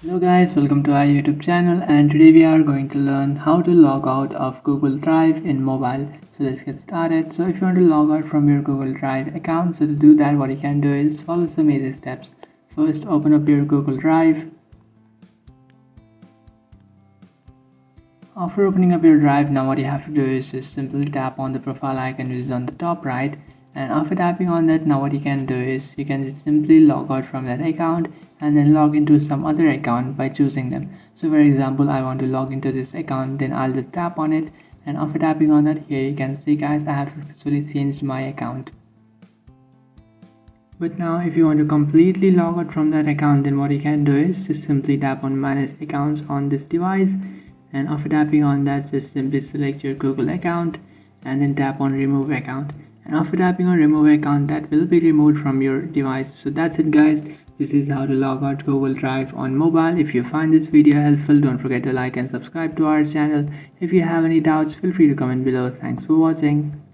Hello guys, welcome to our YouTube channel, and today we are going to learn how to log out of Google Drive in mobile. So let's get started. So if you want to log out from your Google Drive account, so to do that what you can do is follow some easy steps. First, open up your Google Drive. After opening up your drive, now what you have to do is just simply tap on the profile icon which is on the top right, and after tapping on that, now what you can do is you can just simply log out from that account and then log into some other account by choosing them. So for example, I want to log into this account, then I'll just tap on it, and after tapping on that, here you can see guys, I have successfully changed my account. But now if you want to completely log out from that account, then what you can do is just simply tap on manage accounts on this device, and after tapping on that, just simply select your Google account and then tap on remove account, and after tapping on remove account, that will be removed from your device. So that's it guys, this is how to log out Google Drive on mobile. If you find this video helpful, don't forget to like and subscribe to our channel. If you have any doubts, feel free to comment below. Thanks for watching.